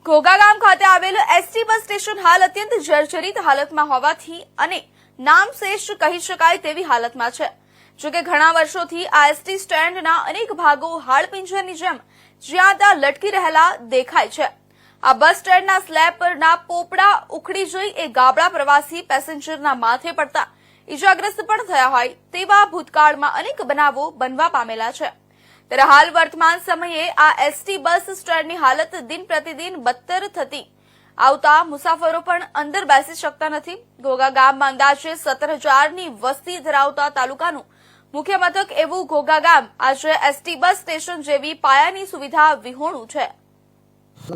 ઘોઘા ગામ ખાતે આવેલું એસટી બસ સ્ટેશન હાલ અત્યંત જર્જરિત હાલતમાં હોવાથી અને નામશેષ કહી શકાય તેવી હાલતમાં છે। જોકે ઘણા વર્ષોથી આ એસટી સ્ટેન્ડના અનેક ભાગો હાડપિંજરની જેમ જ્યાં ત્યાં લટકી રહેલા દેખાય છે। આ બસ સ્ટેન્ડના સ્લેબ પરના પોપડા ઉખડી જઈ એ ગાબડા પ્રવાસી પેસેન્જરના માથે પડતા ઇજાગ્રસ્ત પણ થયા હોય તેવા ભૂતકાળમાં અનેક બનાવો બનવા પામેલા છે। ત્યારે હાલ વર્તમાન સમયે આ એસટી બસ સ્ટેન્ડની હાલત દિન પ્રતિદિન બદતર થતી આવતા મુસાફરો પણ અંદર બેસી શકતા નથી। ઘોઘા ગામમાં અંદાજે 17,000ની વસ્તી ધરાવતા તાલુકાનું મુખ્ય મથક એવું ઘોઘા ગામ આજે એસટી બસ સ્ટેશન જેવી પાયાની સુવિધા વિહોણું છે।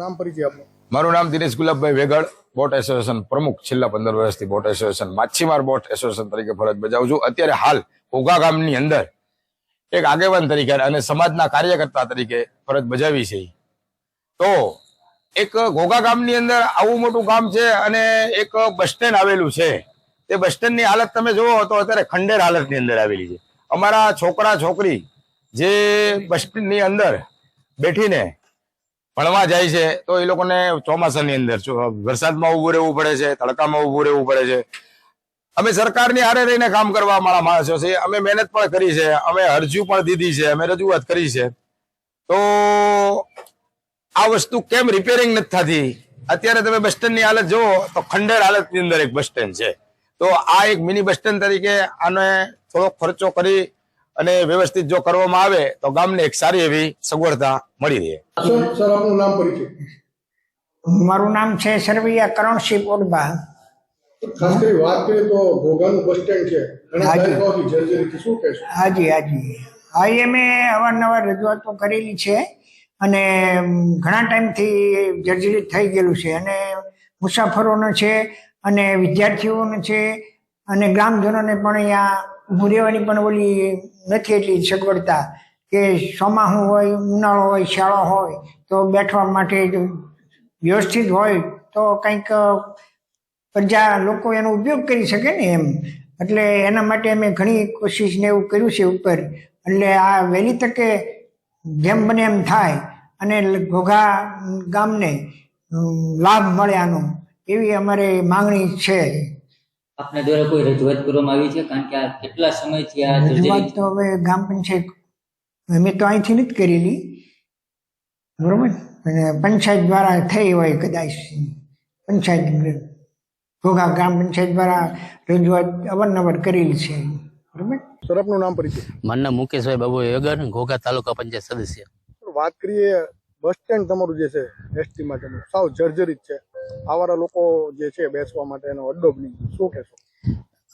નામ પરિચય આપો। મારું નામ દિનેશ ગુલાબભાઈ વેગડ, બોટ એસોસિએશન પ્રમુખ, છેલ્લા 15 વર્ષથી બોટ એસોસિએશન માછીમાર બોટ એસોસિએશન તરીકે ફરજ બજાવું છું। અત્યારે હાલ ઘોઘા ગામની અંદર એક આગેવાન તરીકે અને સમાજના કાર્યકર્તા તરીકે ફરજ બજાવી છે। તો એક ઘોઘા ગામની અંદર આવું મોટું ગામ છે અને એક બસ સ્ટેન્ડ આવેલું છે। તે બસ સ્ટેન્ડની હાલત તમે જુઓ તો અત્યારે ખંડેર હાલતની અંદર આવેલી છે। અમારા છોકરા છોકરી જે બસ સ્ટેન્ડની અંદર બેઠીને ભણવા જાય છે તો એ લોકોને ચોમાસાની અંદર વરસાદમાં ઉભું રહેવું પડે છે, તડકામાં ઉભું રહેવું પડે છે। અમે સરકારની હારે રહીને કામ કરવા વાળા માણસો છે। અમે મહેનત પણ કરી છે, અમે અરજી પણ દીધી છે, અમે રજૂઆત કરી છે। તો આ વસ્તુ કેમ રિપેરિંગ નથી થતી? અત્યારે તમે બસ સ્ટેન્ડની હાલત જુઓ તો ખંડેર હાલતની અંદર એક બસ સ્ટેન્ડ છે। તો આ એક મિની બસ સ્ટેન્ડ તરીકે આને થોડો ખર્ચો કરી અને વ્યવસ્થિત જો કરવામાં આવે તો ગામને એક સારી એવી સગવડતા મળી રહે। સર આપનું નામ પરિચય। મારું નામ છે સરવૈયા કરણસિંહ પોડબા। ખાસ કરી વાત કરીએ તો ઘોઘાનું બસ સ્ટેન્ડ છે, ઘણા દાયકાઓથી જર્જરિત, શું કહેશો? હાજી અમે અવારનવાર રજૂઆતો કરેલી છે અને ઘણા ટાઈમથી જર્જરિત થઈ ગયેલું છે અને મુસાફરોનો છે અને વિદ્યાર્થીઓનો છે અને ગ્રામજનોને પણ અહીંયા ઊભું રહેવાની પણ ઓલી નથી એટલી સગવડતા કે ચોમાસું હોય, ઉનાળો હોય, શિયાળો હોય તો બેઠવા માટે વ્યવસ્થિત હોય તો કંઈક પ્રજા લોકો એનો ઉપયોગ કરી શકે ને એમ। એટલે એના માટે અમે ઘણી કોશિશ ને એવું કર્યું છે ઉપર। એટલે આ વહેલી તકે જેમ બને એમ થાય અને ઘોઘા ગામને લાભ મળે આનો એવી અમારે માંગણી છે। આપના દ્વારા કોઈ રજૂઆત કરવામાં આવી છે? કારણ કે આ કેટલા સમયથી આ રજૂઆત તો હવે ગ્રામ પંચાયત અમે તો અહીંથી નથી કરેલી, બરોબર, અને પંચાયત દ્વારા થઈ હોય કદાચ, પંચાયત ઘોઘા ગ્રામ પંચાયત દ્વારા રજૂઆત અવારનવાર કરેલી છે, બરોબર। સર આપનું નામ પરિચય। મારું નામ મુકેશભાઈ બાબુ વેગર, ઘોઘા તાલુકા પંચાયત સદસ્ય। વાત કરીએ બસ સ્ટેન્ડ તમારું જે છે એસટી માટેનું સાવ જર્જરિત છે, આવારા લોકો જે છે બેસવા માટે એનો અડ્ડો બની ગયો, શું કહેશો?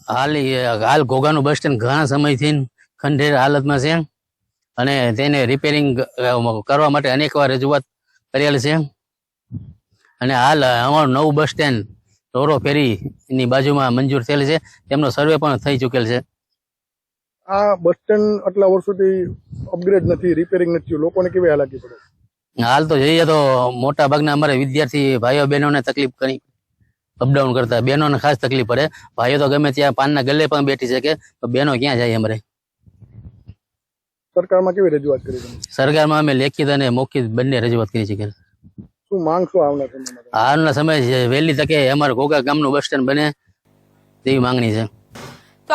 હાલ ઘોઘાનું બસ સ્ટેન્ડ ઘણા સમયથી ખંડેર હાલતમાં છે અને તેને રિપેરિંગ કરવા માટે અનેક વાર રજૂઆત કરેલ છે અને હાલ અમારું નવું બસ સ્ટેન્ડ રોરો ફેરીની બાજુમાં મંજૂર થયેલ છે, તેમનો સર્વે પણ થઈ ચૂકેલ છે। આ બસ સ્ટેન્ડ આટલા વર્ષોથી અપગ્રેડ નથી, રિપેરિંગ નથી થયું, લોકોને કેવી હાલાકી પડે? હાલ તો જોઈએ તો મોટા ભાગના અમારે વિદ્યાર્થી ભાઈઓ બહેનોને તકલીફ કરી અપડાઉન કરતા, બહેનોને ખાસ તકલીફ પડે। ભાઈઓ તો ગમે ત્યાં પાનના ગલ્લે પણ બેઠી શકે, તો બહેનો ક્યાં જાય અમારે? સરકારમાં કેવી રજૂઆત કરી તમે? સરકારમાં અમે લેખિત અને મૌખિક બંને રજૂઆત કરી છે। શું માંગ શું આવનાર સમયમાં? હાલના સમય વહેલી તકે અમારા ઘોઘા ગામનું બસ સ્ટેન્ડ બને તેવી માંગણી છે।